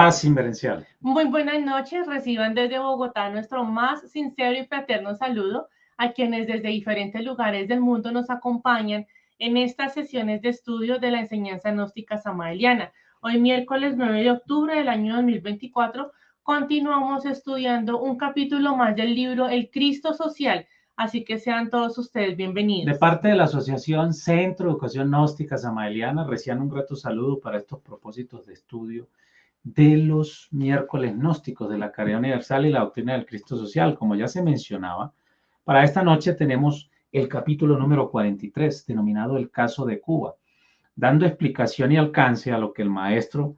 Paz inverencial. Muy buenas noches, reciban desde Bogotá nuestro más sincero y fraterno saludo a quienes desde diferentes lugares del mundo nos acompañan en estas sesiones de estudio de la enseñanza gnóstica samaeliana. Hoy miércoles 9 de octubre del año 2024 continuamos estudiando un capítulo más del libro El Cristo Social, así que sean todos ustedes bienvenidos. De parte de la Asociación Centro de Educación Gnóstica Samaeliana, reciban un grato saludo para estos propósitos de estudio de los miércoles gnósticos de la Caridad Universal y la Doctrina del Cristo Social. Como ya se mencionaba, para esta noche tenemos el capítulo número 43, denominado El Caso de Cuba, dando explicación y alcance a lo que el maestro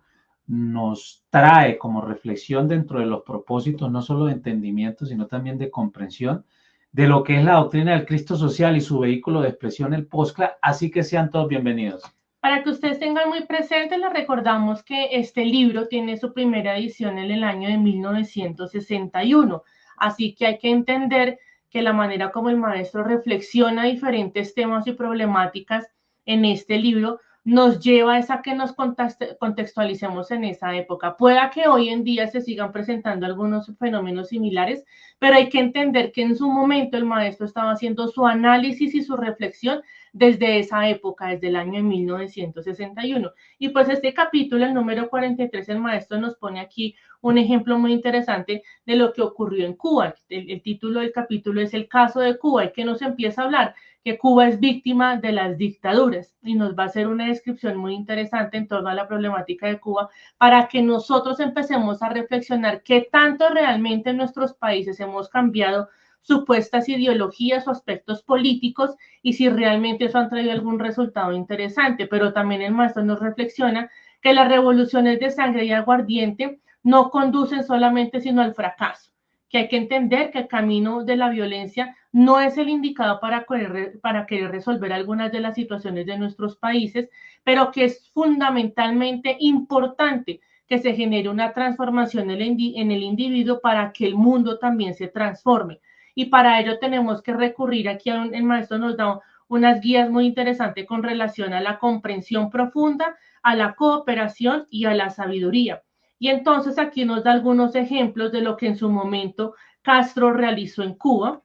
nos trae como reflexión dentro de los propósitos, no solo de entendimiento, sino también de comprensión de lo que es la doctrina del Cristo Social y su vehículo de expresión, el POSCLA. Así que sean todos bienvenidos. Para que ustedes tengan muy presente, les recordamos que este libro tiene su primera edición en el año de 1961, así que hay que entender que la manera como el maestro reflexiona diferentes temas y problemáticas en este libro nos lleva a que nos contextualicemos en esa época. Pueda que hoy en día se sigan presentando algunos fenómenos similares, pero hay que entender que en su momento el maestro estaba haciendo su análisis y su reflexión desde esa época, desde el año de 1961. Y pues este capítulo, el número 43, el maestro nos pone aquí un ejemplo muy interesante de lo que ocurrió en Cuba. El título del capítulo es El Caso de Cuba, y que nos empieza a hablar que Cuba es víctima de las dictaduras, y nos va a hacer una descripción muy interesante en torno a la problemática de Cuba para que nosotros empecemos a reflexionar qué tanto realmente en nuestros países hemos cambiado supuestas ideologías o aspectos políticos y si realmente eso han traído algún resultado interesante. Pero también el maestro nos reflexiona que las revoluciones de sangre y aguardiente no conducen solamente sino al fracaso, que hay que entender que el camino de la violencia no es el indicado para querer resolver algunas de las situaciones de nuestros países, pero que es fundamentalmente importante que se genere una transformación en el individuo para que el mundo también se transforme. Y para ello tenemos que recurrir aquí a el maestro nos da unas guías muy interesantes con relación a la comprensión profunda, a la cooperación y a la sabiduría. Y entonces aquí nos da algunos ejemplos de lo que en su momento Castro realizó en Cuba,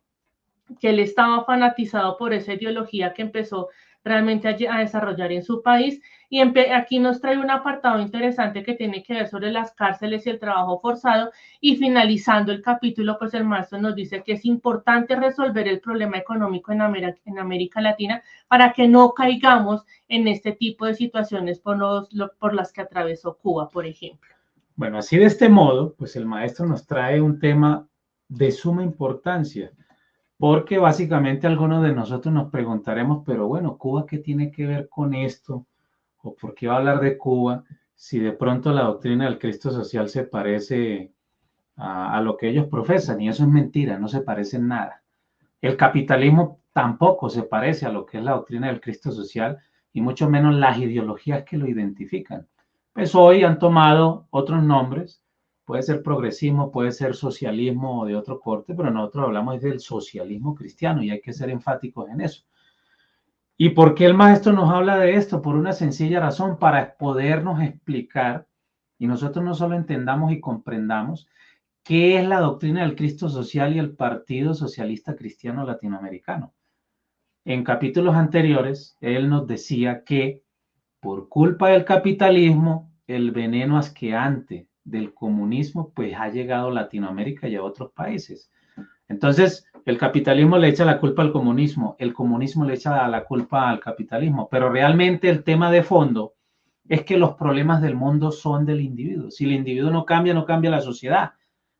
que él estaba fanatizado por esa ideología que empezó realmente a desarrollar en su país. Y aquí nos trae un apartado interesante que tiene que ver sobre las cárceles y el trabajo forzado. Y finalizando el capítulo, pues el maestro nos dice que es importante resolver el problema económico en América Latina para que no caigamos en este tipo de situaciones por las que atravesó Cuba, por ejemplo. Bueno, así de este modo, pues el maestro nos trae un tema de suma importancia, porque básicamente algunos de nosotros nos preguntaremos, pero bueno, ¿Cuba qué tiene que ver con esto? ¿O por qué va a hablar de Cuba si de pronto la doctrina del Cristo social se parece a lo que ellos profesan? Y eso es mentira, no se parece en nada. El capitalismo tampoco se parece a lo que es la doctrina del Cristo social y mucho menos las ideologías que lo identifican. Pues hoy han tomado otros nombres, puede ser progresismo, puede ser socialismo o de otro corte, pero nosotros hablamos del socialismo cristiano y hay que ser enfáticos en eso. ¿Y por qué el maestro nos habla de esto? Por una sencilla razón, para podernos explicar y nosotros no solo entendamos y comprendamos qué es la doctrina del Cristo social y el Partido Socialista Cristiano Latinoamericano. En capítulos anteriores, él nos decía que por culpa del capitalismo, el veneno asqueante del comunismo, pues ha llegado a Latinoamérica y a otros países. Entonces, el capitalismo le echa la culpa al comunismo, el comunismo le echa la culpa al capitalismo, pero realmente el tema de fondo es que los problemas del mundo son del individuo. Si el individuo no cambia, no cambia la sociedad.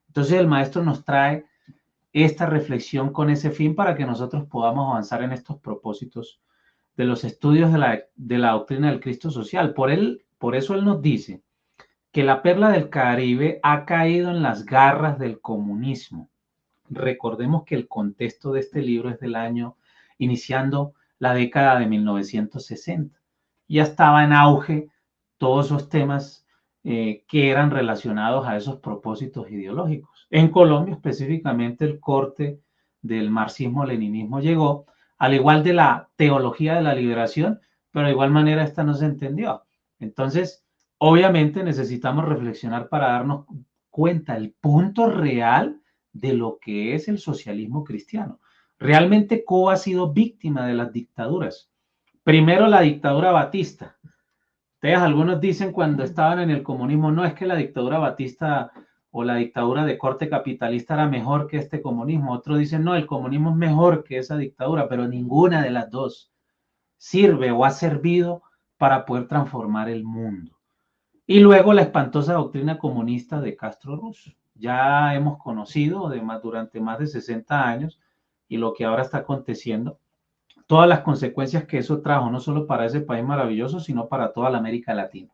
Entonces, el maestro nos trae esta reflexión con ese fin para que nosotros podamos avanzar en estos propósitos de los estudios de la doctrina del Cristo social. Por eso él nos dice que la perla del Caribe ha caído en las garras del comunismo. Recordemos que el contexto de este libro es del año iniciando la década de 1960. Ya estaba en auge todos esos temas que eran relacionados a esos propósitos ideológicos. En Colombia, específicamente, el corte del marxismo-leninismo llegó, al igual de la teología de la liberación, pero de igual manera esta no se entendió. Entonces, obviamente necesitamos reflexionar para darnos cuenta el punto real de lo que es el socialismo cristiano. Realmente Cuba ha sido víctima de las dictaduras. Primero la dictadura batista. Ustedes, algunos dicen cuando estaban en el comunismo, no es que la dictadura batista o la dictadura de corte capitalista era mejor que este comunismo. Otros dicen, no, el comunismo es mejor que esa dictadura, pero ninguna de las dos sirve o ha servido para poder transformar el mundo. Y luego la espantosa doctrina comunista de Castro Ruz. Ya hemos conocido durante más de 60 años y lo que ahora está aconteciendo, todas las consecuencias que eso trajo, no solo para ese país maravilloso, sino para toda la América Latina.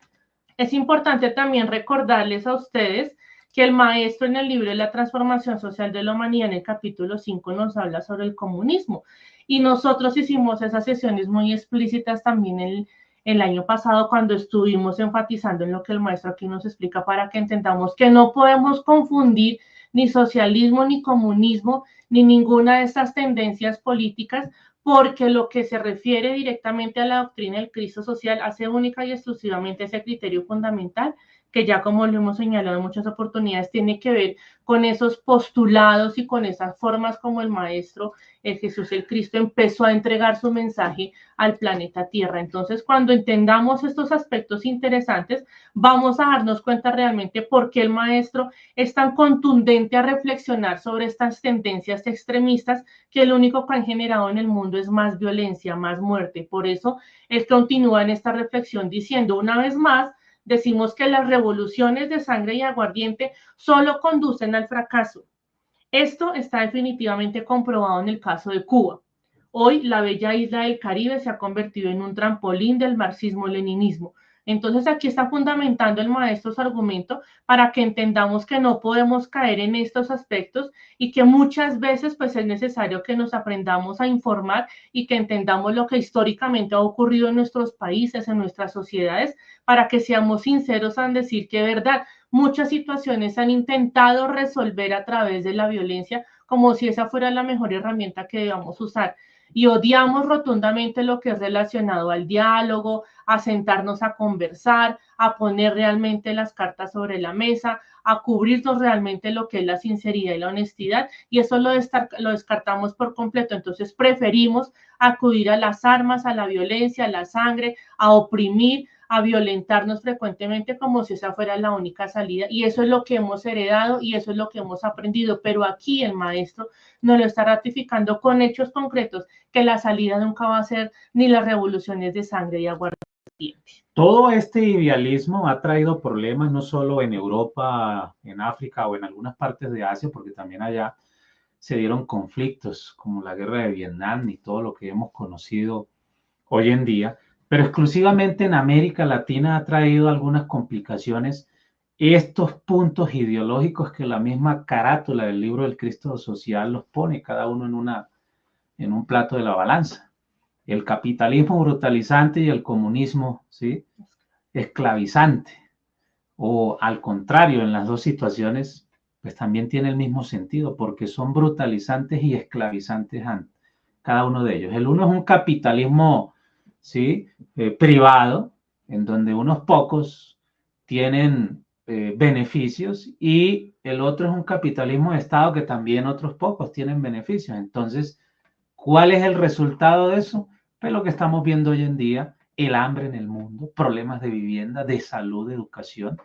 Es importante también recordarles a ustedes que el maestro en el libro de la transformación social de la humanidad, en el capítulo 5, nos habla sobre el comunismo. Y nosotros hicimos esas sesiones muy explícitas también el año pasado, cuando estuvimos enfatizando en lo que el maestro aquí nos explica, para que entendamos que no podemos confundir ni socialismo, ni comunismo, ni ninguna de estas tendencias políticas, porque lo que se refiere directamente a la doctrina del Cristo social hace única y exclusivamente ese criterio fundamental, que ya como lo hemos señalado en muchas oportunidades, tiene que ver con esos postulados y con esas formas como el Maestro, el Jesús, el Cristo, empezó a entregar su mensaje al planeta Tierra. Entonces, cuando entendamos estos aspectos interesantes, vamos a darnos cuenta realmente por qué el Maestro es tan contundente a reflexionar sobre estas tendencias extremistas, que lo único que han generado en el mundo es más violencia, más muerte. Por eso él continúa en esta reflexión diciendo una vez más, decimos que las revoluciones de sangre y aguardiente solo conducen al fracaso. Esto está definitivamente comprobado en el caso de Cuba. Hoy la bella isla del Caribe se ha convertido en un trampolín del marxismo-leninismo. Entonces aquí está fundamentando el maestro su argumento para que entendamos que no podemos caer en estos aspectos y que muchas veces pues es necesario que nos aprendamos a informar y que entendamos lo que históricamente ha ocurrido en nuestros países, en nuestras sociedades, para que seamos sinceros en decir que es verdad, muchas situaciones se han intentado resolver a través de la violencia, como si esa fuera la mejor herramienta que debamos usar. Y odiamos rotundamente lo que es relacionado al diálogo, a sentarnos a conversar, a poner realmente las cartas sobre la mesa, a cubrirnos realmente lo que es la sinceridad y la honestidad, y eso lo descartamos por completo. Entonces preferimos acudir a las armas, a la violencia, a la sangre, a oprimir, a violentarnos frecuentemente como si esa fuera la única salida. Y eso es lo que hemos heredado y eso es lo que hemos aprendido. Pero aquí el maestro nos lo está ratificando con hechos concretos, que la salida nunca va a ser ni las revoluciones de sangre y aguardiente. Todo este idealismo ha traído problemas no solo en Europa, en África o en algunas partes de Asia, porque también allá se dieron conflictos como la guerra de Vietnam y todo lo que hemos conocido hoy en día, pero exclusivamente en América Latina ha traído algunas complicaciones estos puntos ideológicos que la misma carátula del libro del Cristo social los pone cada uno en un plato de la balanza. El capitalismo brutalizante y el comunismo, ¿sí?, esclavizante. O al contrario, en las dos situaciones, pues también tiene el mismo sentido, porque son brutalizantes y esclavizantes cada uno de ellos. El uno es un capitalismo, ¿sí?, privado, en donde unos pocos tienen beneficios, y el otro es un capitalismo de Estado que también otros pocos tienen beneficios. Entonces, ¿cuál es el resultado de eso? Pues lo que estamos viendo hoy en día, el hambre en el mundo, problemas de vivienda, de salud, de educación,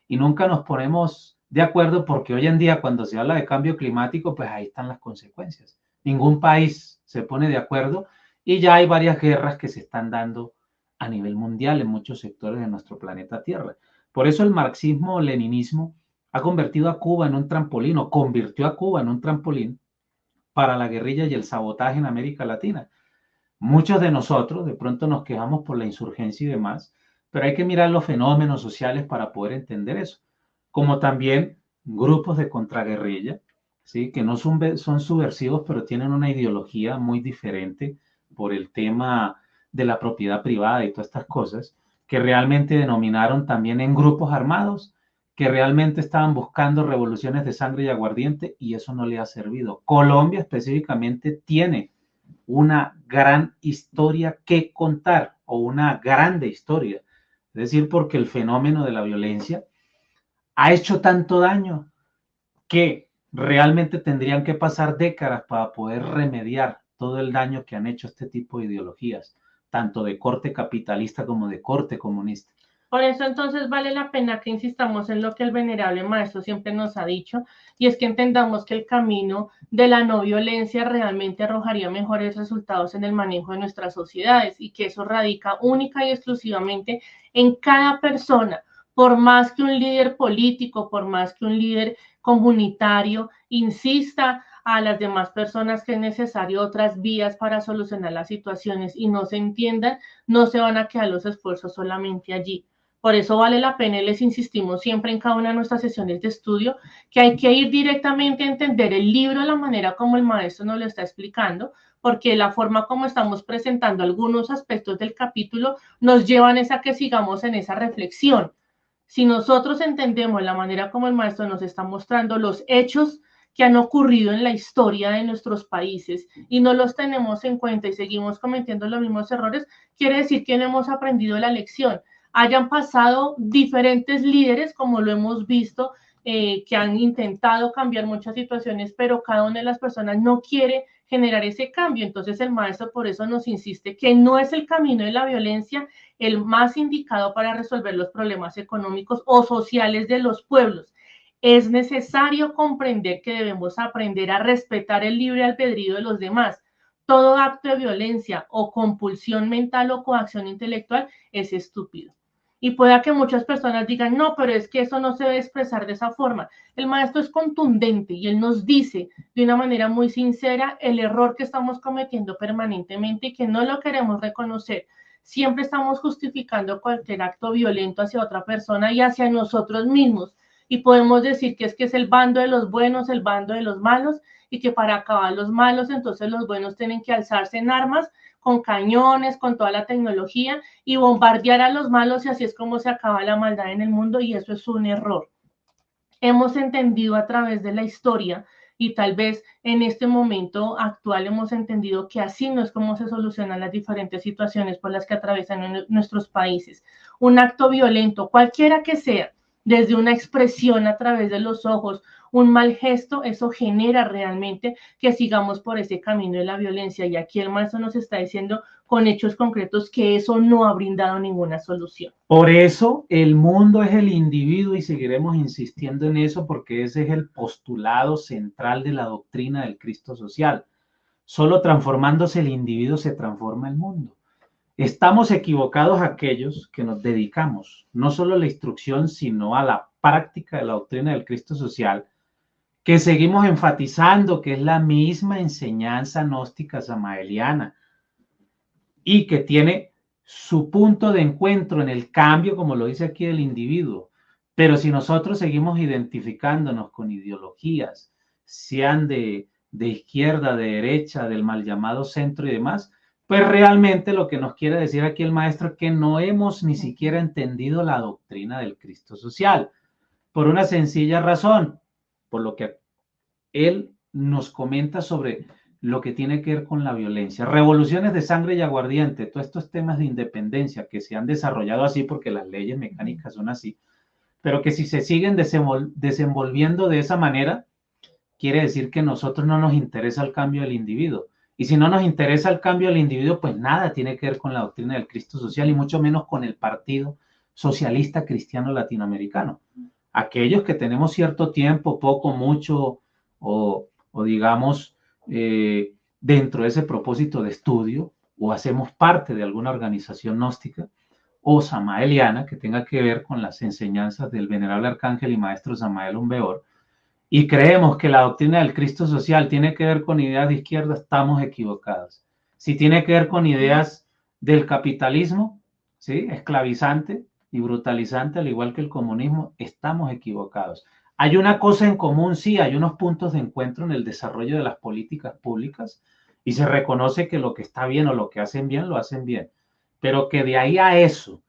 y nunca nos ponemos de acuerdo, porque hoy en día cuando se habla de cambio climático, pues ahí están las consecuencias. Ningún país se pone de acuerdo y ya hay varias guerras que se están dando a nivel mundial en muchos sectores de nuestro planeta Tierra. Por eso el marxismo-leninismo ha convertido a Cuba en un trampolín, o convirtió a Cuba en un trampolín para la guerrilla y el sabotaje en América Latina. Muchos de nosotros de pronto nos quejamos por la insurgencia y demás, pero hay que mirar los fenómenos sociales para poder entender eso, como también grupos de contraguerrilla, ¿sí?, que no son subversivos, pero tienen una ideología muy diferente por el tema de la propiedad privada y todas estas cosas, que realmente denominaron también en grupos armados, que realmente estaban buscando revoluciones de sangre y aguardiente, y eso no le ha servido. Colombia específicamente tiene una gran historia que contar, o una grande historia, Es decir, porque el fenómeno de la violencia ha hecho tanto daño que realmente tendrían que pasar décadas para poder remediar todo el daño que han hecho este tipo de ideologías, tanto de corte capitalista como de corte comunista. Por eso entonces vale la pena que insistamos en lo que el venerable maestro siempre nos ha dicho, y es que entendamos que el camino de la no violencia realmente arrojaría mejores resultados en el manejo de nuestras sociedades, y que eso radica única y exclusivamente en cada persona. Por más que un líder político, por más que un líder comunitario insista a las demás personas que es necesario otras vías para solucionar las situaciones y no se entiendan, no se van a quedar los esfuerzos solamente allí. Por eso vale la pena y les insistimos siempre en cada una de nuestras sesiones de estudio que hay que ir directamente a entender el libro de la manera como el maestro nos lo está explicando, porque la forma como estamos presentando algunos aspectos del capítulo nos llevan a que sigamos en esa reflexión. Si nosotros entendemos la manera como el maestro nos está mostrando los hechos que han ocurrido en la historia de nuestros países y no los tenemos en cuenta y seguimos cometiendo los mismos errores, quiere decir que no hemos aprendido la lección. Hayan pasado diferentes líderes, como lo hemos visto, que han intentado cambiar muchas situaciones, pero cada una de las personas no quiere generar ese cambio. Entonces el maestro por eso nos insiste que no es el camino de la violencia el más indicado para resolver los problemas económicos o sociales de los pueblos. Es necesario comprender que debemos aprender a respetar el libre albedrío de los demás. Todo acto de violencia o compulsión mental o coacción intelectual es estúpido. Y pueda que muchas personas digan, no, pero es que eso no se debe expresar de esa forma. El maestro es contundente y él nos dice de una manera muy sincera el error que estamos cometiendo permanentemente y que no lo queremos reconocer. Siempre estamos justificando cualquier acto violento hacia otra persona y hacia nosotros mismos. Y podemos decir que es el bando de los buenos, el bando de los malos, y que para acabar los malos, entonces los buenos tienen que alzarse en armas con cañones, con toda la tecnología y bombardear a los malos y así es como se acaba la maldad en el mundo y eso es un error. Hemos entendido a través de la historia y tal vez en este momento actual hemos entendido que así no es como se solucionan las diferentes situaciones por las que atraviesan nuestros países. Un acto violento, cualquiera que sea, desde una expresión a través de los ojos, un mal gesto, eso genera realmente que sigamos por ese camino de la violencia. Y aquí el maestro nos está diciendo con hechos concretos que eso no ha brindado ninguna solución. Por eso el mundo es el individuo y seguiremos insistiendo en eso porque ese es el postulado central de la doctrina del Cristo social. Solo transformándose el individuo se transforma el mundo. Estamos equivocados aquellos que nos dedicamos no solo a la instrucción, sino a la práctica de la doctrina del Cristo social, que seguimos enfatizando que es la misma enseñanza gnóstica samaeliana y que tiene su punto de encuentro en el cambio, como lo dice aquí, del individuo. Pero si nosotros seguimos identificándonos con ideologías, sean de izquierda, de derecha, del mal llamado centro y demás, pues realmente lo que nos quiere decir aquí el maestro es que no hemos ni siquiera entendido la doctrina del Cristo social, por una sencilla razón, por lo que él nos comenta sobre lo que tiene que ver con la violencia. Revoluciones de sangre y aguardiente, todos estos temas de independencia que se han desarrollado así porque las leyes mecánicas son así, pero que si se siguen desenvolviendo de esa manera, quiere decir que a nosotros no nos interesa el cambio del individuo. Y si no nos interesa el cambio del individuo, pues nada tiene que ver con la doctrina del Cristo social y mucho menos con el Partido Socialista Cristiano Latinoamericano. Aquellos que tenemos cierto tiempo, poco, mucho, o digamos, dentro de ese propósito de estudio, o hacemos parte de alguna organización gnóstica o samaeliana que tenga que ver con las enseñanzas del venerable arcángel y maestro Samael Aumbeor, y creemos que la doctrina del Cristo social tiene que ver con ideas de izquierda, estamos equivocados. Si tiene que ver con ideas del capitalismo, ¿sí?, esclavizante y brutalizante, al igual que el comunismo, estamos equivocados. Hay una cosa en común, sí, hay unos puntos de encuentro en el desarrollo de las políticas públicas y se reconoce que lo que está bien o lo que hacen bien, lo hacen bien. Pero que de ahí a eso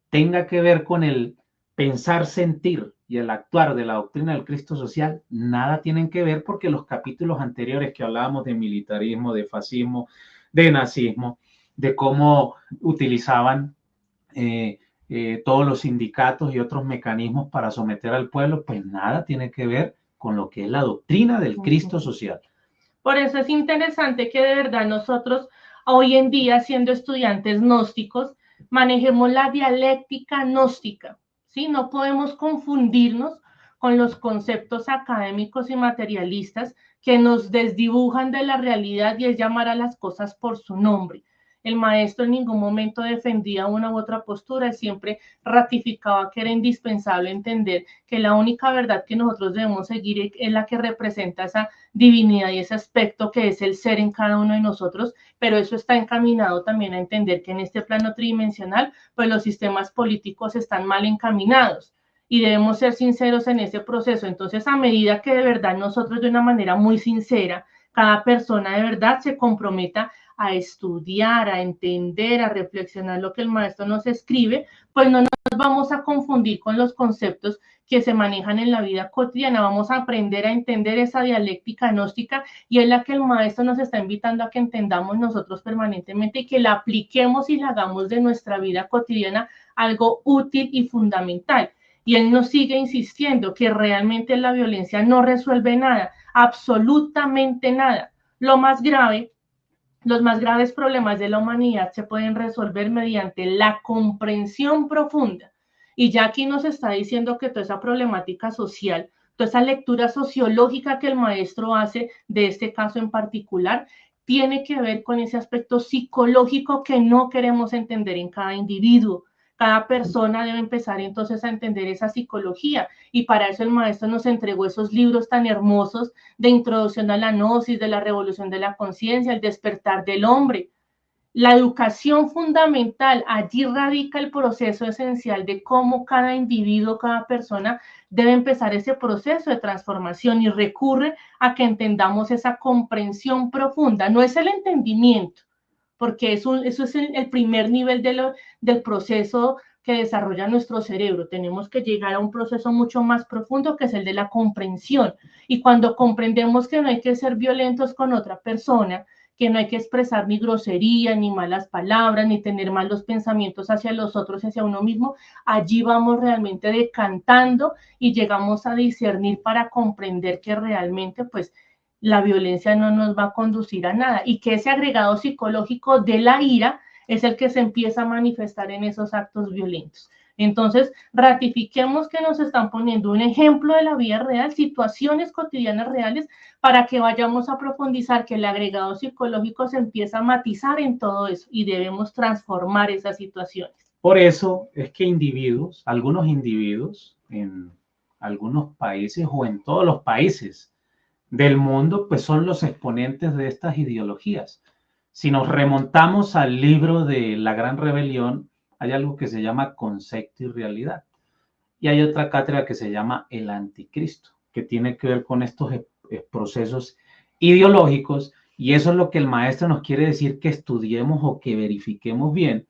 tenga que ver con el pensar, sentir y el actuar de la doctrina del Cristo social, nada tienen que ver porque los capítulos anteriores que hablábamos de militarismo, de fascismo, de nazismo, de cómo utilizaban todos los sindicatos y otros mecanismos para someter al pueblo, pues nada tiene que ver con lo que es la doctrina del Cristo social. Por eso es interesante que de verdad nosotros hoy en día, siendo estudiantes gnósticos, manejemos la dialéctica gnóstica, ¿sí? No podemos confundirnos con los conceptos académicos y materialistas que nos desdibujan de la realidad y es llamar a las cosas por su nombre. El maestro en ningún momento defendía una u otra postura, siempre ratificaba que era indispensable entender que la única verdad que nosotros debemos seguir es la que representa esa divinidad y ese aspecto que es el ser en cada uno de nosotros, pero eso está encaminado también a entender que en este plano tridimensional, pues los sistemas políticos están mal encaminados y debemos ser sinceros en ese proceso. Entonces, a medida que de verdad nosotros de una manera muy sincera, cada persona de verdad se comprometa a estudiar, a entender, a reflexionar lo que el maestro nos escribe, pues no nos vamos a confundir con los conceptos que se manejan en la vida cotidiana. Vamos a aprender a entender esa dialéctica gnóstica y es la que el maestro nos está invitando a que entendamos nosotros permanentemente y que la apliquemos y la hagamos de nuestra vida cotidiana algo útil y fundamental. Y él nos sigue insistiendo que realmente la violencia no resuelve nada, absolutamente nada. Lo más grave, los más graves problemas de la humanidad se pueden resolver mediante la comprensión profunda. Y ya aquí nos está diciendo que toda esa problemática social, toda esa lectura sociológica que el maestro hace de este caso en particular, tiene que ver con ese aspecto psicológico que no queremos entender en cada individuo. Cada persona debe empezar entonces a entender esa psicología y para eso el maestro nos entregó esos libros tan hermosos de introducción a la gnosis, de la revolución de la conciencia, el despertar del hombre. La educación fundamental, allí radica el proceso esencial de cómo cada individuo, cada persona debe empezar ese proceso de transformación y recurre a que entendamos esa comprensión profunda. No es el entendimiento, porque eso es el primer nivel del proceso que desarrolla nuestro cerebro. Tenemos que llegar a un proceso mucho más profundo que es el de la comprensión. Y cuando comprendemos que no hay que ser violentos con otra persona, que no hay que expresar ni grosería, ni malas palabras, ni tener malos pensamientos hacia los otros, hacia uno mismo, allí vamos realmente decantando y llegamos a discernir para comprender que realmente, pues, la violencia no nos va a conducir a nada y que ese agregado psicológico de la ira es el que se empieza a manifestar en esos actos violentos. Entonces, ratifiquemos que nos están poniendo un ejemplo de la vida real, situaciones cotidianas reales, para que vayamos a profundizar que el agregado psicológico se empieza a matizar en todo eso y debemos transformar esas situaciones. Por eso es que algunos individuos en algunos países o en todos los países del mundo, pues son los exponentes de estas ideologías. Si nos remontamos al libro de La Gran Rebelión, hay algo que se llama concepto y realidad. Y hay otra cátedra que se llama el anticristo, que tiene que ver con estos procesos ideológicos. Y eso es lo que el maestro nos quiere decir que estudiemos o que verifiquemos bien,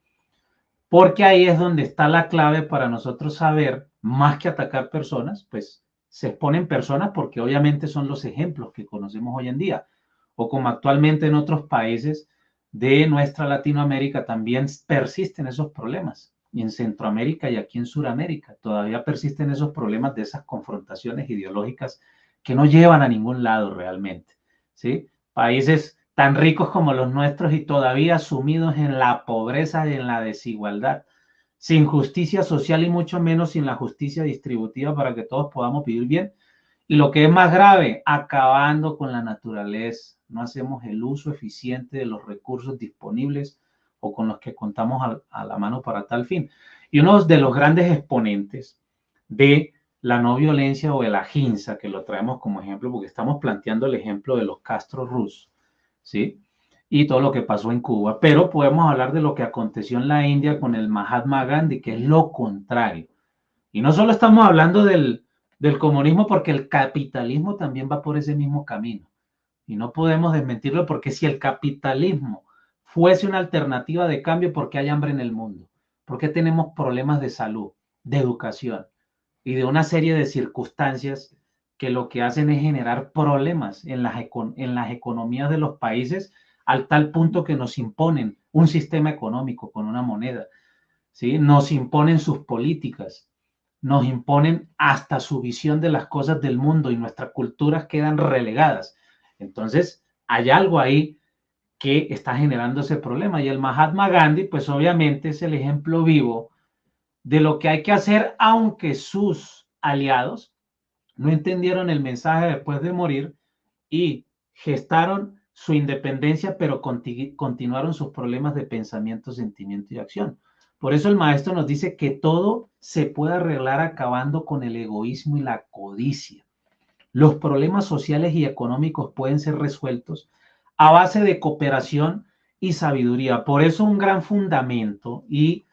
porque ahí es donde está la clave para nosotros saber, más que atacar personas, pues se exponen personas porque obviamente son los ejemplos que conocemos hoy en día, o como actualmente en otros países de nuestra Latinoamérica también persisten esos problemas, y en Centroamérica y aquí en Sudamérica todavía persisten esos problemas de esas confrontaciones ideológicas que no llevan a ningún lado realmente, ¿sí? Países tan ricos como los nuestros y todavía sumidos en la pobreza y en la desigualdad, sin justicia social y mucho menos sin la justicia distributiva para que todos podamos vivir bien. Y lo que es más grave, acabando con la naturaleza. No hacemos el uso eficiente de los recursos disponibles o con los que contamos a la mano para tal fin. Y uno de los grandes exponentes de la no violencia o de la ahimsa, que lo traemos como ejemplo, porque estamos planteando el ejemplo de los Castro Rus, ¿sí? Y todo lo que pasó en Cuba, pero podemos hablar de lo que aconteció en la India con el Mahatma Gandhi, que es lo contrario. Y no solo estamos hablando del comunismo, porque el capitalismo también va por ese mismo camino. Y no podemos desmentirlo, porque si el capitalismo fuese una alternativa de cambio, ¿por qué hay hambre en el mundo? ¿Por qué tenemos problemas de salud, de educación y de una serie de circunstancias que lo que hacen es generar problemas en las economías de los países al tal punto que nos imponen un sistema económico con una moneda? ¿sí? Nos imponen sus políticas, nos imponen hasta su visión de las cosas del mundo y nuestras culturas quedan relegadas. Entonces, hay algo ahí que está generando ese problema. Y el Mahatma Gandhi, pues obviamente es el ejemplo vivo de lo que hay que hacer, aunque sus aliados no entendieron el mensaje después de morir y gestaron su independencia, pero continuaron sus problemas de pensamiento, sentimiento y acción. Por eso el maestro nos dice que todo se puede arreglar acabando con el egoísmo y la codicia. Los problemas sociales y económicos pueden ser resueltos a base de cooperación y sabiduría. Por eso un gran fundamento, y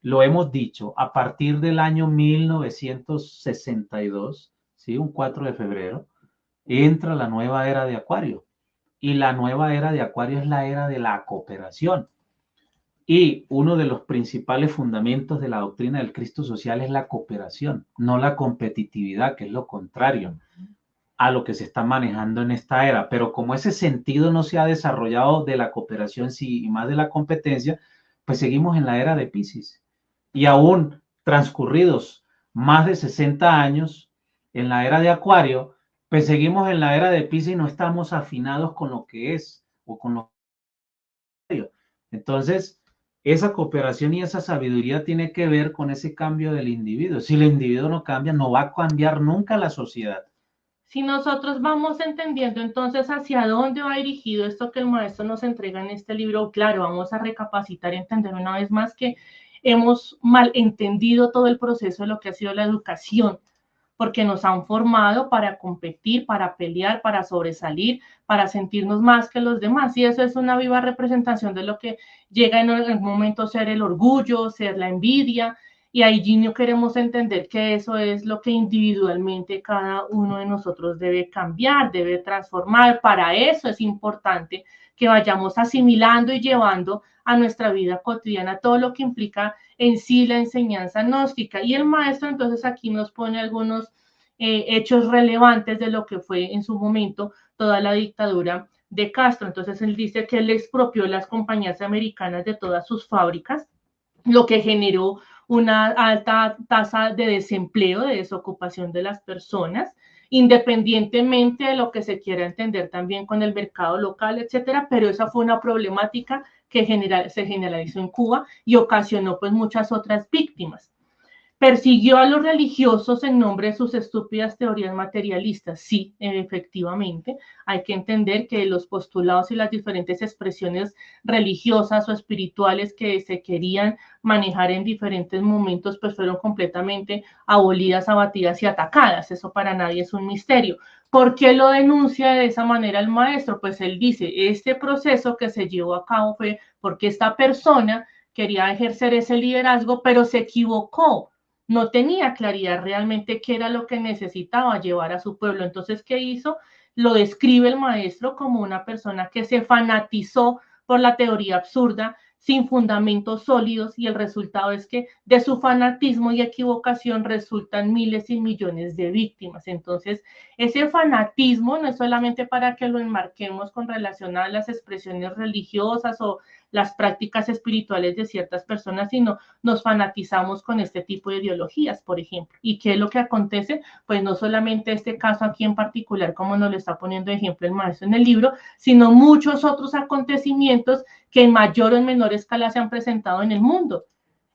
lo hemos dicho, a partir del año 1962, ¿sí? Un 4 de febrero, entra la nueva era de Acuario. Y la nueva era de Acuario es la era de la cooperación. Y uno de los principales fundamentos de la doctrina del Cristo social es la cooperación, no la competitividad, que es lo contrario a lo que se está manejando en esta era. Pero como ese sentido no se ha desarrollado de la cooperación sí, y más de la competencia, pues seguimos en la era de Piscis. Y aún transcurridos más de 60 años en la era de Acuario, pues seguimos en la era de Piscis y no estamos afinados con lo que es o con lo que... Entonces, esa cooperación y esa sabiduría tiene que ver con ese cambio del individuo. Si el individuo no cambia, no va a cambiar nunca la sociedad. Si nosotros vamos entendiendo entonces hacia dónde va dirigido esto que el maestro nos entrega en este libro, claro, vamos a recapacitar y entender una vez más que hemos mal entendido todo el proceso de lo que ha sido la educación, porque nos han formado para competir, para pelear, para sobresalir, para sentirnos más que los demás. Y eso es una viva representación de lo que llega en algún momento a ser el orgullo, ser la envidia, y allí no queremos entender que eso es lo que individualmente cada uno de nosotros debe cambiar, debe transformar. Para eso es importante que vayamos asimilando y llevando a nuestra vida cotidiana todo lo que implica en sí la enseñanza gnóstica. Y el maestro entonces aquí nos pone algunos hechos relevantes de lo que fue en su momento toda la dictadura de Castro. Entonces él dice que él expropió las compañías americanas de todas sus fábricas, lo que generó una alta tasa de desempleo, de desocupación de las personas, independientemente de lo que se quiera entender también con el mercado local, etcétera, pero esa fue una problemática que se generalizó en Cuba y ocasionó pues muchas otras víctimas. Persiguió a los religiosos en nombre de sus estúpidas teorías materialistas. Sí, efectivamente, hay que entender que los postulados y las diferentes expresiones religiosas o espirituales que se querían manejar en diferentes momentos, pues fueron completamente abolidas, abatidas y atacadas. Eso para nadie es un misterio. ¿Por qué lo denuncia de esa manera el maestro? Pues él dice, este proceso que se llevó a cabo fue porque esta persona quería ejercer ese liderazgo, pero se equivocó, no tenía claridad realmente qué era lo que necesitaba llevar a su pueblo. Entonces, ¿qué hizo? Lo describe el maestro como una persona que se fanatizó por la teoría absurda, sin fundamentos sólidos, y el resultado es que de su fanatismo y equivocación resultan miles y millones de víctimas. Entonces, ese fanatismo no es solamente para que lo enmarquemos con relación a las expresiones religiosas o las prácticas espirituales de ciertas personas, sino nos fanatizamos con este tipo de ideologías, por ejemplo. ¿Y qué es lo que acontece? Pues no solamente este caso aquí en particular, como nos lo está poniendo de ejemplo el maestro en el libro, sino muchos otros acontecimientos que en mayor o en menor escala se han presentado en el mundo.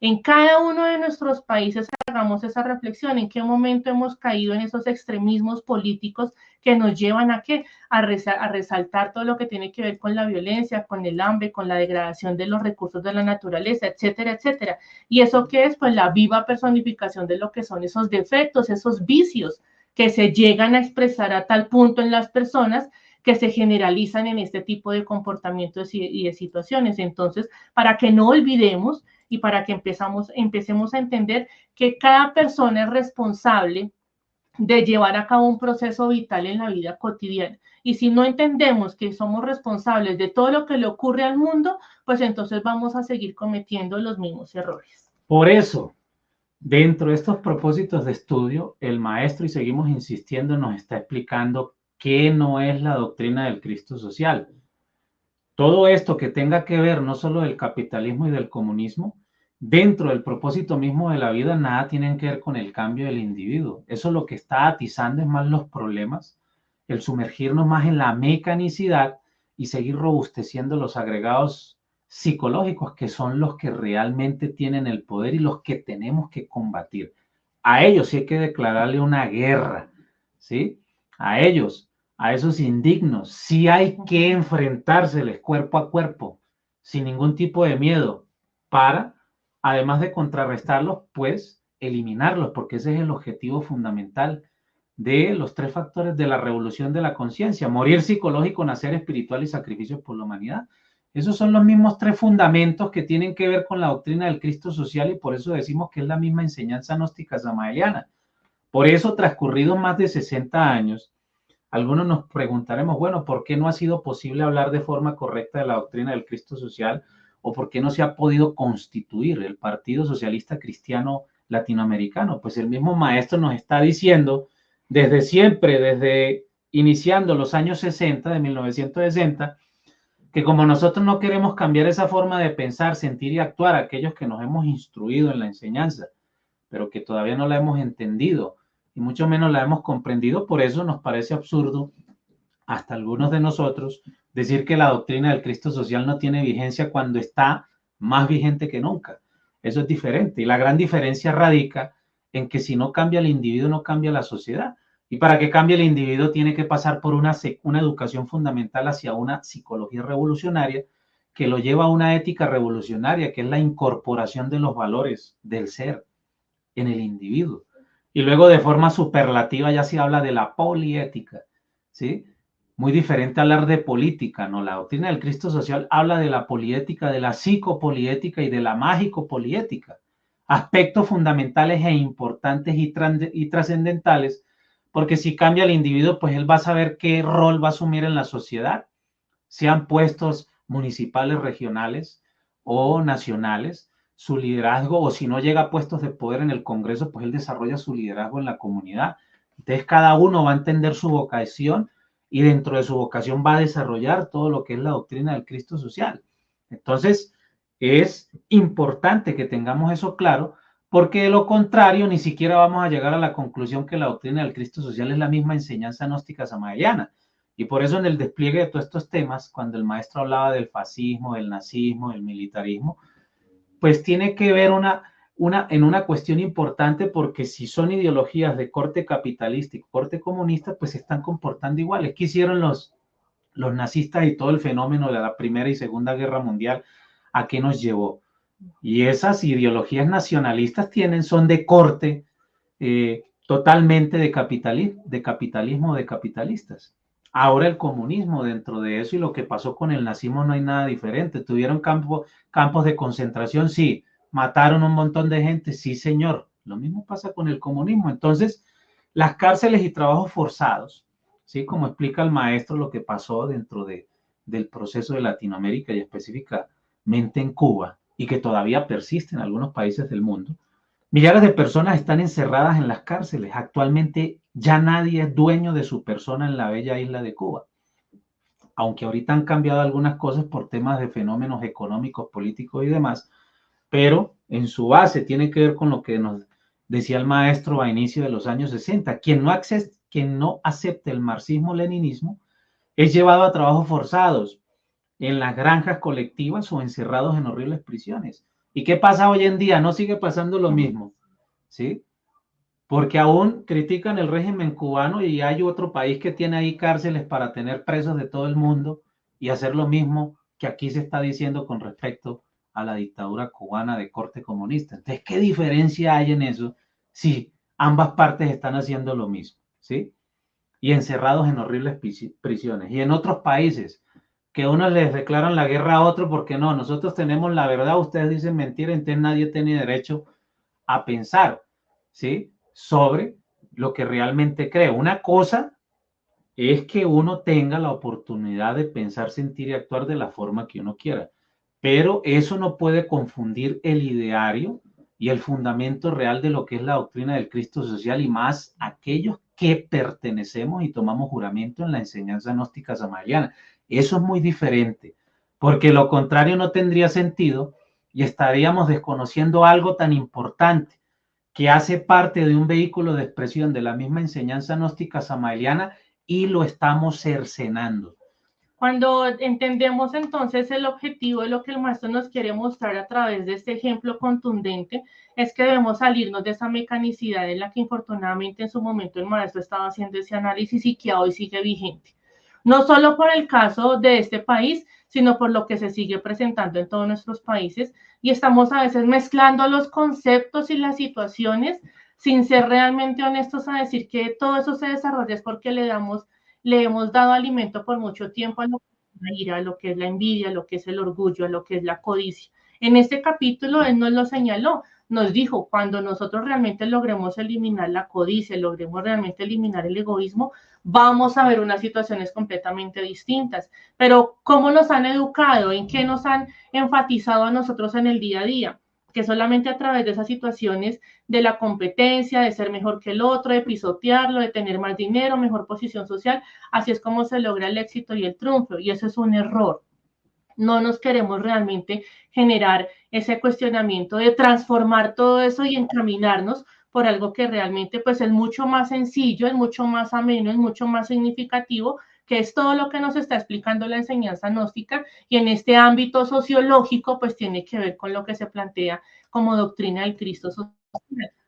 En cada uno de nuestros países hagamos esa reflexión, en qué momento hemos caído en esos extremismos políticos que nos llevan a qué, a resaltar todo lo que tiene que ver con la violencia, con el hambre, con la degradación de los recursos de la naturaleza, etcétera, etcétera. ¿Y eso qué es? Pues la viva personificación de lo que son esos defectos, esos vicios que se llegan a expresar a tal punto en las personas que se generalizan en este tipo de comportamientos y de situaciones. Entonces, para que no olvidemos y para que empecemos a entender que cada persona es responsable de llevar a cabo un proceso vital en la vida cotidiana. Y si no entendemos que somos responsables de todo lo que le ocurre al mundo, pues entonces vamos a seguir cometiendo los mismos errores. Por eso, dentro de estos propósitos de estudio, el maestro, y seguimos insistiendo, nos está explicando qué no es la doctrina del Cristo social. Todo esto que tenga que ver no solo del capitalismo y del comunismo, dentro del propósito mismo de la vida, nada tienen que ver con el cambio del individuo. Eso lo que está atizando es más los problemas, el sumergirnos más en la mecanicidad y seguir robusteciendo los agregados psicológicos, que son los que realmente tienen el poder y los que tenemos que combatir. A ellos sí hay que declararle una guerra, ¿sí? A ellos, a esos indignos, sí hay que enfrentárseles cuerpo a cuerpo, sin ningún tipo de miedo, para, además de contrarrestarlos, pues eliminarlos, porque ese es el objetivo fundamental de los tres factores de la revolución de la conciencia: morir psicológico, nacer espiritual y sacrificios por la humanidad. Esos son los mismos tres fundamentos que tienen que ver con la doctrina del Cristo social, y por eso decimos que es la misma enseñanza gnóstica samaeliana. Por eso, transcurridos más de 60 años, algunos nos preguntaremos, bueno, ¿por qué no ha sido posible hablar de forma correcta de la doctrina del Cristo social? ¿O por qué no se ha podido constituir el Partido Socialista Cristiano Latinoamericano? Pues el mismo maestro nos está diciendo desde siempre, desde iniciando los años 60, de 1960, que como nosotros no queremos cambiar esa forma de pensar, sentir y actuar, aquellos que nos hemos instruido en la enseñanza, pero que todavía no la hemos entendido y mucho menos la hemos comprendido, por eso nos parece absurdo, hasta algunos de nosotros, decir que la doctrina del Cristo social no tiene vigencia cuando está más vigente que nunca. Eso es diferente, y la gran diferencia radica en que si no cambia el individuo, no cambia la sociedad. Y para que cambie el individuo tiene que pasar por una educación fundamental hacia una psicología revolucionaria que lo lleva a una ética revolucionaria, que es la incorporación de los valores del ser en el individuo. Y luego, de forma superlativa, ya se habla de la poliética, ¿sí? Muy diferente a hablar de política, ¿no? La doctrina del Cristo social habla de la poliética, de la psicopoliética y de la mágico-poliética, aspectos fundamentales e importantes y trascendentales, porque si cambia el individuo, pues él va a saber qué rol va a asumir en la sociedad, sean puestos municipales, regionales o nacionales, su liderazgo, o si no llega a puestos de poder en el Congreso, pues él desarrolla su liderazgo en la comunidad. Entonces cada uno va a entender su vocación y dentro de su vocación va a desarrollar todo lo que es la doctrina del Cristo social. Entonces es importante que tengamos eso claro, porque de lo contrario ni siquiera vamos a llegar a la conclusión que la doctrina del Cristo social es la misma enseñanza gnóstica samaeliana. Y por eso en el despliegue de todos estos temas, cuando el maestro hablaba del fascismo, del nazismo, del militarismo, pues tiene que ver en una cuestión importante, porque si son ideologías de corte capitalista y corte comunista, pues se están comportando iguales. ¿Qué hicieron los nazistas y todo el fenómeno de la Primera y Segunda Guerra Mundial? ¿A qué nos llevó? Y esas ideologías nacionalistas son de corte totalmente de capitalismo, de capitalistas. Ahora el comunismo dentro de eso, y lo que pasó con el nazismo no hay nada diferente. Tuvieron campos de concentración, sí. Mataron un montón de gente, sí señor. Lo mismo pasa con el comunismo. Entonces, las cárceles y trabajos forzados, ¿sí? Como explica el maestro lo que pasó dentro del proceso de Latinoamérica y específicamente en Cuba, y que todavía persiste en algunos países del mundo. Millares de personas están encerradas en las cárceles. Actualmente ya nadie es dueño de su persona en la bella isla de Cuba. Aunque ahorita han cambiado algunas cosas por temas de fenómenos económicos, políticos y demás, pero en su base tiene que ver con lo que nos decía el maestro a inicio de los años 60. Quien no acepte el marxismo-leninismo es llevado a trabajos forzados en las granjas colectivas o encerrados en horribles prisiones. ¿Y qué pasa hoy en día? No sigue pasando lo mismo, ¿sí? Porque aún critican el régimen cubano y hay otro país que tiene ahí cárceles para tener presos de todo el mundo y hacer lo mismo que aquí se está diciendo con respecto a la dictadura cubana de corte comunista. Entonces, ¿qué diferencia hay en eso si ambas partes están haciendo lo mismo, ¿sí? Y encerrados en horribles prisiones. Y en otros países, que unos les declaran la guerra a otros porque no, nosotros tenemos la verdad, ustedes dicen mentira, entonces nadie tiene derecho a pensar, ¿sí? Sobre lo que realmente cree. Una cosa es que uno tenga la oportunidad de pensar, sentir y actuar de la forma que uno quiera, pero eso no puede confundir el ideario y el fundamento real de lo que es la doctrina del Cristo social, y más aquellos que pertenecemos y tomamos juramento en la enseñanza gnóstica samaeliana. Eso es muy diferente, porque lo contrario no tendría sentido y estaríamos desconociendo algo tan importante que hace parte de un vehículo de expresión de la misma enseñanza gnóstica samaeliana y lo estamos cercenando. Cuando entendemos entonces el objetivo de lo que el maestro nos quiere mostrar a través de este ejemplo contundente, es que debemos salirnos de esa mecanicidad en la que infortunadamente en su momento el maestro estaba haciendo ese análisis y que hoy sigue vigente. No solo por el caso de este país, sino por lo que se sigue presentando en todos nuestros países, y estamos a veces mezclando los conceptos y las situaciones sin ser realmente honestos a decir que todo eso se desarrolla es porque le hemos dado alimento por mucho tiempo a lo que es la ira, a lo que es la envidia, a lo que es el orgullo, a lo que es la codicia. En este capítulo él nos lo señaló, nos dijo, cuando nosotros realmente logremos eliminar la codicia, logremos realmente eliminar el egoísmo, vamos a ver unas situaciones completamente distintas. Pero ¿cómo nos han educado? ¿En qué nos han enfatizado a nosotros en el día a día? Que solamente a través de esas situaciones de la competencia, de ser mejor que el otro, de pisotearlo, de tener más dinero, mejor posición social, así es como se logra el éxito y el triunfo, y eso es un error. No nos queremos realmente generar ese cuestionamiento de transformar todo eso y encaminarnos por algo que realmente pues es mucho más sencillo, es mucho más ameno, es mucho más significativo, que es todo lo que nos está explicando la enseñanza gnóstica, y en este ámbito sociológico pues tiene que ver con lo que se plantea como doctrina del Cristo social.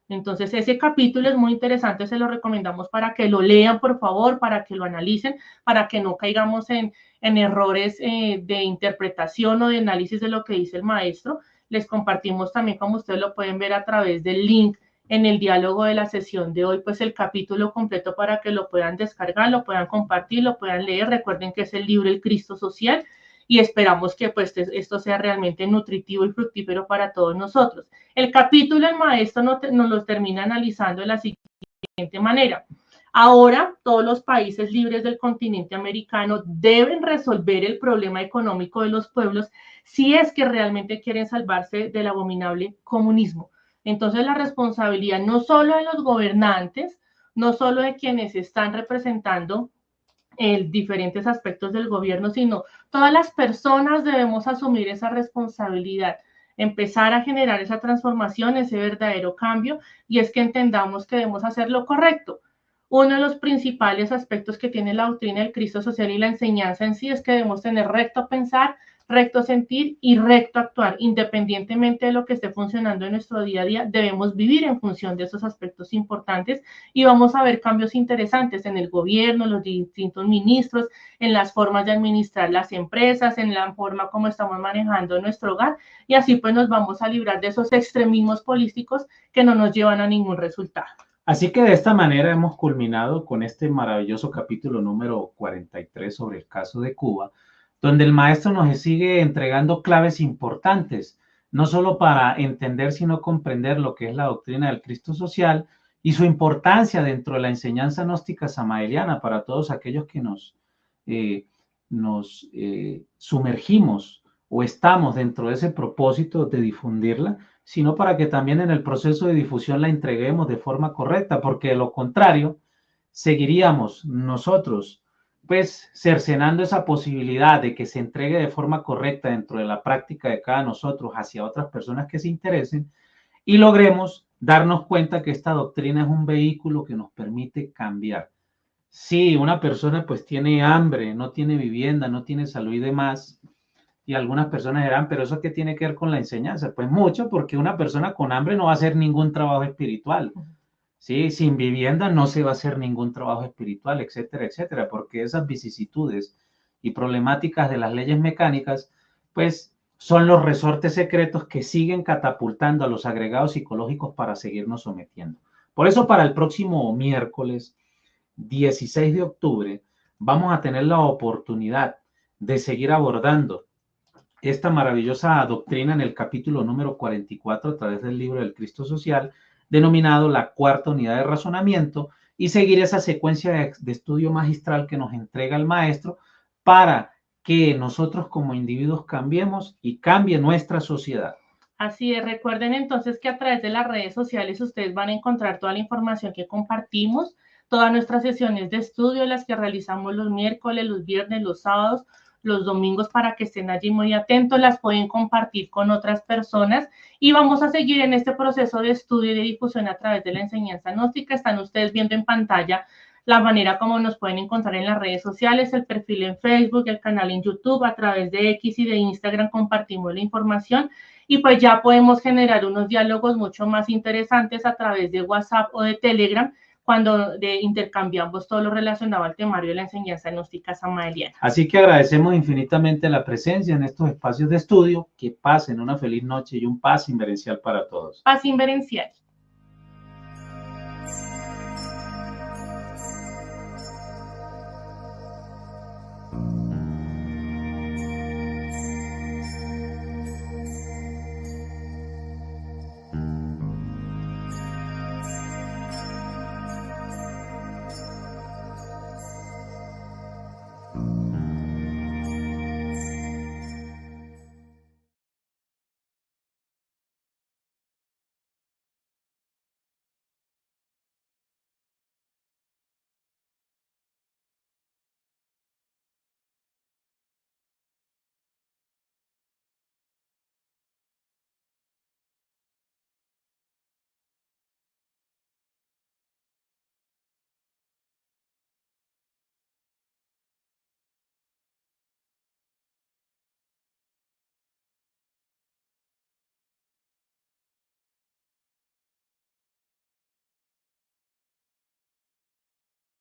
Entonces ese capítulo es muy interesante, se lo recomendamos para que lo lean, por favor, para que lo analicen, para que no caigamos en errores de interpretación o de análisis de lo que dice el maestro. Les compartimos también, como ustedes lo pueden ver a través del link en el diálogo de la sesión de hoy, pues el capítulo completo para que lo puedan descargar, lo puedan compartir, lo puedan leer. Recuerden que es el libro El Cristo Social, y esperamos que pues esto sea realmente nutritivo y fructífero para todos nosotros. El capítulo el maestro nos lo termina analizando de la siguiente manera. Ahora, todos los países libres del continente americano deben resolver el problema económico de los pueblos si es que realmente quieren salvarse del abominable comunismo. Entonces, la responsabilidad no solo de los gobernantes, no solo de quienes están representando diferentes aspectos del gobierno, sino todas las personas debemos asumir esa responsabilidad, empezar a generar esa transformación, ese verdadero cambio, y es que entendamos que debemos hacer lo correcto. Uno de los principales aspectos que tiene la doctrina del Cristo social y la enseñanza en sí es que debemos tener recto pensar, recto sentir y recto actuar. Independientemente de lo que esté funcionando en nuestro día a día, debemos vivir en función de esos aspectos importantes, y vamos a ver cambios interesantes en el gobierno, los distintos ministros, en las formas de administrar las empresas, en la forma como estamos manejando nuestro hogar, y así pues nos vamos a librar de esos extremismos políticos que no nos llevan a ningún resultado. Así que de esta manera hemos culminado con este maravilloso capítulo número 43 sobre el caso de Cuba, donde el maestro nos sigue entregando claves importantes, no solo para entender, sino comprender lo que es la doctrina del Cristo social y su importancia dentro de la enseñanza gnóstica samaeliana para todos aquellos que nos sumergimos o estamos dentro de ese propósito de difundirla, sino para que también en el proceso de difusión la entreguemos de forma correcta, porque de lo contrario, seguiríamos nosotros pues cercenando esa posibilidad de que se entregue de forma correcta dentro de la práctica de cada nosotros hacia otras personas que se interesen, y logremos darnos cuenta que esta doctrina es un vehículo que nos permite cambiar. Si una persona pues tiene hambre, no tiene vivienda, no tiene salud y demás, y algunas personas dirán, pero ¿eso qué tiene que ver con la enseñanza? Pues mucho, porque una persona con hambre no va a hacer ningún trabajo espiritual. ¿Sí? Sin vivienda no se va a hacer ningún trabajo espiritual, etcétera, etcétera, porque esas vicisitudes y problemáticas de las leyes mecánicas, pues son los resortes secretos que siguen catapultando a los agregados psicológicos para seguirnos sometiendo. Por eso para el próximo miércoles 16 de octubre vamos a tener la oportunidad de seguir abordando esta maravillosa doctrina en el capítulo número 44 a través del libro del Cristo Social, denominado la cuarta unidad de razonamiento, y seguir esa secuencia de estudio magistral que nos entrega el maestro para que nosotros como individuos cambiemos y cambie nuestra sociedad. Así es, recuerden entonces que a través de las redes sociales ustedes van a encontrar toda la información que compartimos, todas nuestras sesiones de estudio, las que realizamos los miércoles, los viernes, los sábados, los domingos para que estén allí muy atentos, las pueden compartir con otras personas y vamos a seguir en este proceso de estudio y de difusión a través de la enseñanza gnóstica. Están ustedes viendo en pantalla la manera como nos pueden encontrar en las redes sociales, el perfil en Facebook, el canal en YouTube, a través de X y de Instagram compartimos la información y pues ya podemos generar unos diálogos mucho más interesantes a través de WhatsApp o de Telegram cuando intercambiamos todo lo relacionado al temario de la enseñanza gnóstica samaeliana. Así que agradecemos infinitamente la presencia en estos espacios de estudio. Que pasen una feliz noche y un paz inverencial para todos. Paz inverencial.